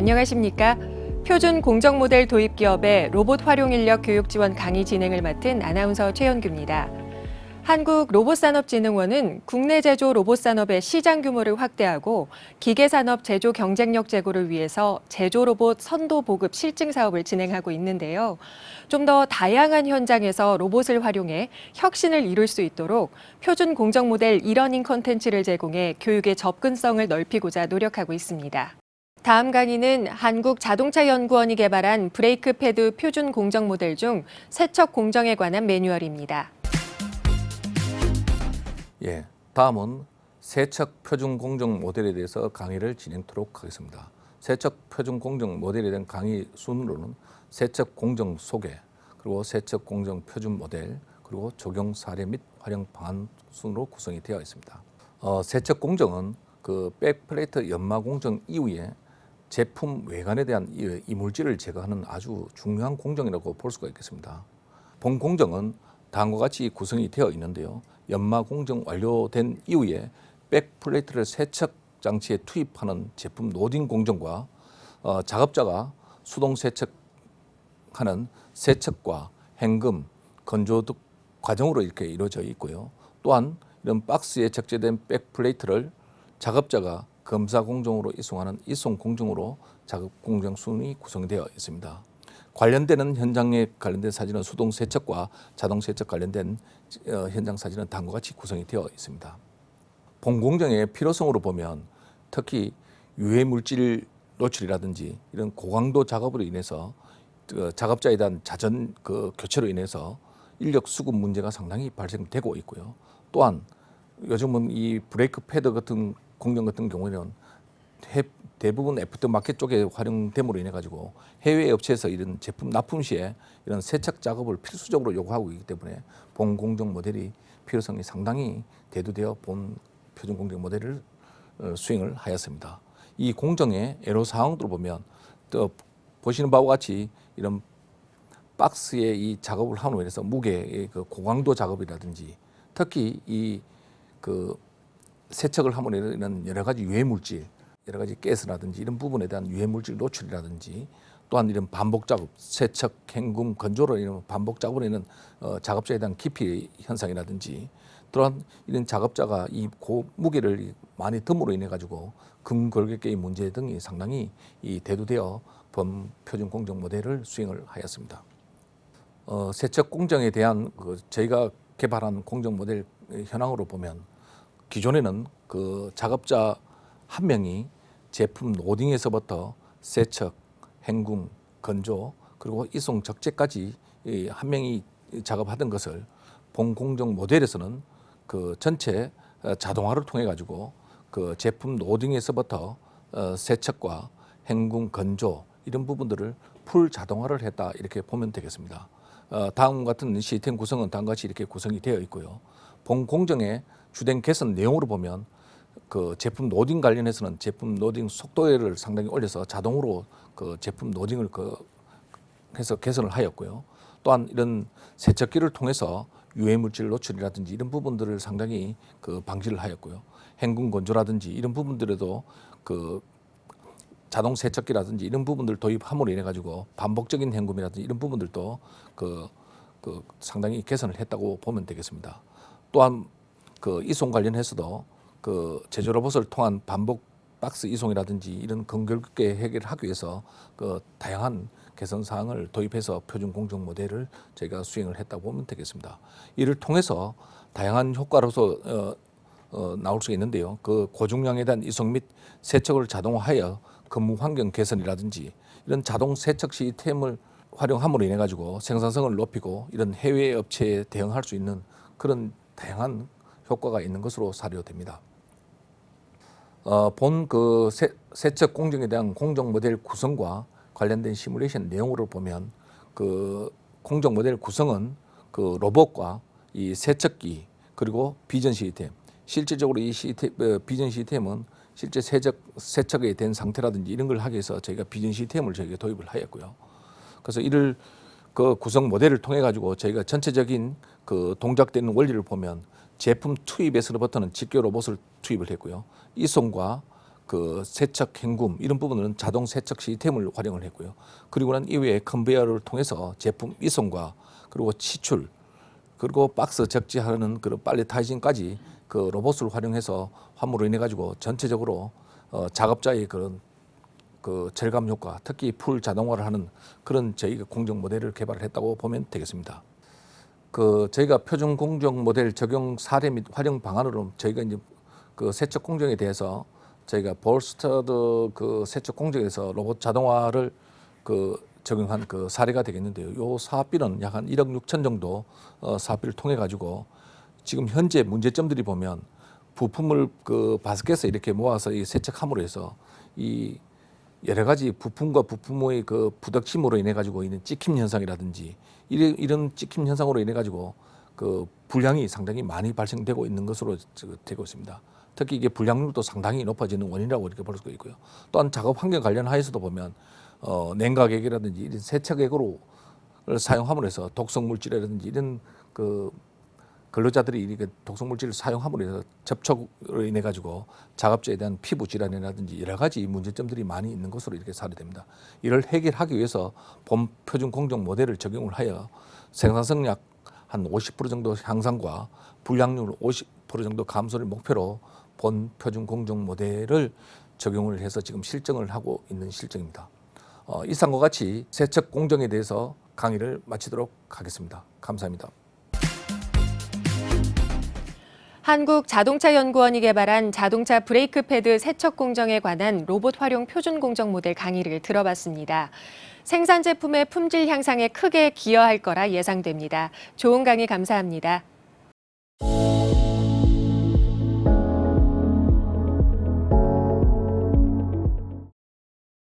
안녕하십니까? 표준 공정 모델 도입 기업의 로봇 활용 인력 교육 지원 강의 진행을 맡은 아나운서 최연규입니다. 한국로봇산업진흥원은 국내 제조 로봇 산업의 시장 규모를 확대하고 기계산업 제조 경쟁력 제고를 위해서 제조 로봇 선도 보급 실증 사업을 진행하고 있는데요. 좀 더 다양한 현장에서 로봇을 활용해 혁신을 이룰 수 있도록 표준 공정 모델 이러닝 콘텐츠를 제공해 교육의 접근성을 넓히고자 노력하고 있습니다. 다음 강의는 한국자동차연구원이 개발한 브레이크 패드 표준 공정 모델 중 세척 공정에 관한 매뉴얼입니다. 예, 다음은 세척 표준 공정 모델에 대해서 강의를 진행토록 하겠습니다. 세척 표준 공정 모델에 대한 강의 순으로는 세척 공정 소개, 그리고 세척 공정 표준 모델, 그리고 적용 사례 및 활용 방안 순으로 구성이 되어 있습니다. 세척 공정은 그 백플레이트 연마 공정 이후에 제품 외관에 대한 이물질을 제거하는 아주 중요한 공정이라고 볼 수가 있겠습니다. 본 공정은 다음과 같이 구성이 되어 있는데요. 연마 공정 완료된 이후에 백플레이트를 세척 장치에 투입하는 제품 로딩 공정과 작업자가 수동 세척하는 세척과 헹금, 건조 등 과정으로 이렇게 이루어져 있고요. 또한 이런 박스에 적재된 백플레이트를 작업자가 검사 공정으로 이송하는 이송 공정으로 작업 공정 순이 구성되어 있습니다. 관련되는 현장에 관련된 사진은 수동 세척과 자동 세척 관련된 현장 사진은 다음과 같이 구성이 되어 있습니다. 본 공정의 필요성으로 보면 특히 유해 물질 노출이라든지 이런 고강도 작업으로 인해서 작업자에 대한 자전 교체로 인해서 인력 수급 문제가 상당히 발생되고 있고요. 또한 요즘은 이 브레이크 패드 같은 공정 같은 경우에는 대부분 애프터마켓 쪽에 활용됨으로 인해 가지고 해외 업체에서 이런 제품 납품 시에 이런 세척 작업을 필수적으로 요구하고 있기 때문에 본 공정 모델이 필요성이 상당히 대두되어 본 표준 공정 모델을 수행을 하였습니다. 이 공정의 애로 사항들을 보면 또 보시는 바와 같이 이런 박스에 이 작업을 함으로 인해서 무게의 그 고강도 작업이라든지 특히 이 세척을 함으로 인한 여러 가지 유해 물질, 여러 가지 가스라든지 이런 부분에 대한 유해 물질 노출이라든지 또한 이런 반복 작업, 세척, 헹굼, 건조로 인한 반복 작업으로 인한 작업자에 대한 기피 현상이라든지 또한 이런 작업자가 이 무게를 많이 듦으로 인해 가지고 금골격계의 문제 등이 상당히 대두되어 본 표준 공정 모델을 수행을 하였습니다. 세척 공정에 대한 저희가 개발한 공정 모델 현황으로 보면 기존에는 그 작업자 한 명이 제품 로딩에서부터 세척, 헹굼, 건조 그리고 이송 적재까지 한 명이 작업하던 것을 본 공정 모델에서는 그 전체 자동화를 통해 가지고 그 제품 로딩에서부터 세척과 헹굼, 건조 이런 부분들을 풀 자동화를 했다 이렇게 보면 되겠습니다. 다음 같은 시스템 구성은 다음과 같이 이렇게 구성이 되어 있고요. 본 공정의 주된 개선 내용으로 보면 그 제품 로딩 관련해서는 제품 로딩 속도를 상당히 올려서 자동으로 그 제품 로딩을 해서 개선을 하였고요. 또한 이런 세척기를 통해서 유해 물질 노출이라든지 이런 부분들을 상당히 방지를 하였고요. 헹굼 건조라든지 이런 부분들에도 자동 세척기라든지 이런 부분들 도입함으로 인해 가지고 반복적인 헹굼이라든지 이런 부분들도 상당히 개선을 했다고 보면 되겠습니다. 또한 이송 관련해서도 제조 로봇을 통한 반복 박스 이송이라든지 이런 근결계 해결을 하기 위해서 다양한 개선 사항을 도입해서 표준 공정 모델을 저희가 수행을 했다고 보면 되겠습니다. 이를 통해서 다양한 효과로서 나올 수 있는데요. 고중량에 대한 이송 및 세척을 자동화하여 근무 환경 개선이라든지 이런 자동 세척 시스템을 활용함으로 인해 가지고 생산성을 높이고 이런 해외 업체에 대응할 수 있는 그런 다양한 효과가 있는 것으로 사료됩니다. 본 세척 공정에 대한 공정 모델 구성과 관련된 시뮬레이션 내용으로 보면 공정 모델 구성은 로봇과 이 세척기 그리고 비전 시스템 실질적으로 이 비전 시스템은 실제 세척이 된 상태라든지 이런 걸 하기 위해서 저희가 비전 시스템을 저희가 도입을 하였고요. 그래서 이를 구성 모델을 통해 가지고 저희가 전체적인 동작되는 원리를 보면 제품 투입에서부터는 직교 로봇을 투입을 했고요. 이송과 그 세척 행굼 이런 부분은 자동 세척 시스템을 활용을 했고요. 그리고 난 이외에 컨베이어를 통해서 제품 이송과 그리고 치출 그리고 박스 적재하는 그런 빨래 타이징까지 그 로봇을 활용해서 환물로 인해 가지고 전체적으로 작업자의 그런 그 절감 효과, 특히 풀 자동화를 하는 그런 저희가 공정 모델을 개발을 했다고 보면 되겠습니다. 그 저희가 표준 공정 모델 적용 사례 및 활용 방안으로 저희가 이제 그 세척 공정에 대해서 저희가 볼스터드 그 세척 공정에서 로봇 자동화를 그 적용한 그 사례가 되겠는데요. 요 사업비는 약 한 1억 6천 정도 사업비를 통해 가지고 지금 현재 문제점들이 보면 부품을 그 바스켓에 이렇게 모아서 이 세척함으로 해서 이 여러 가지 부품과 부품의 그 부닥침으로 인해 가지고 있는 찍힘 현상이라든지 이런 찍힘 현상으로 인해 가지고 그 불량이 상당히 많이 발생되고 있는 것으로 되고 있습니다. 특히 이게 불량률도 상당히 높아지는 원인이라고 이렇게 볼 수가 있고요. 또한 작업 환경 관련하에서도 보면 냉각액이라든지 이런 세척액으로 사용함으로 해서 독성 물질이라든지 이런 그 근로자들이 이렇게 독성 물질을 사용함으로 해서 접촉으로 인해 가지고 작업자에 대한 피부 질환이라든지 여러 가지 문제점들이 많이 있는 것으로 이렇게 사례됩니다. 이를 해결하기 위해서 본 표준 공정 모델을 적용을 하여 생산성약 한 50% 정도 향상과 불량률 50% 정도 감소를 목표로 본 표준 공정 모델을 적용을 해서 지금 실증을 하고 있는 실정입니다. 이상과 같이 세척 공정에 대해서 강의를 마치도록 하겠습니다. 감사합니다. 한국자동차연구원이 개발한 자동차 브레이크 패드 세척 공정에 관한 로봇 활용 표준 공정 모델 강의를 들어봤습니다. 생산 제품의 품질 향상에 크게 기여할 거라 예상됩니다. 좋은 강의 감사합니다.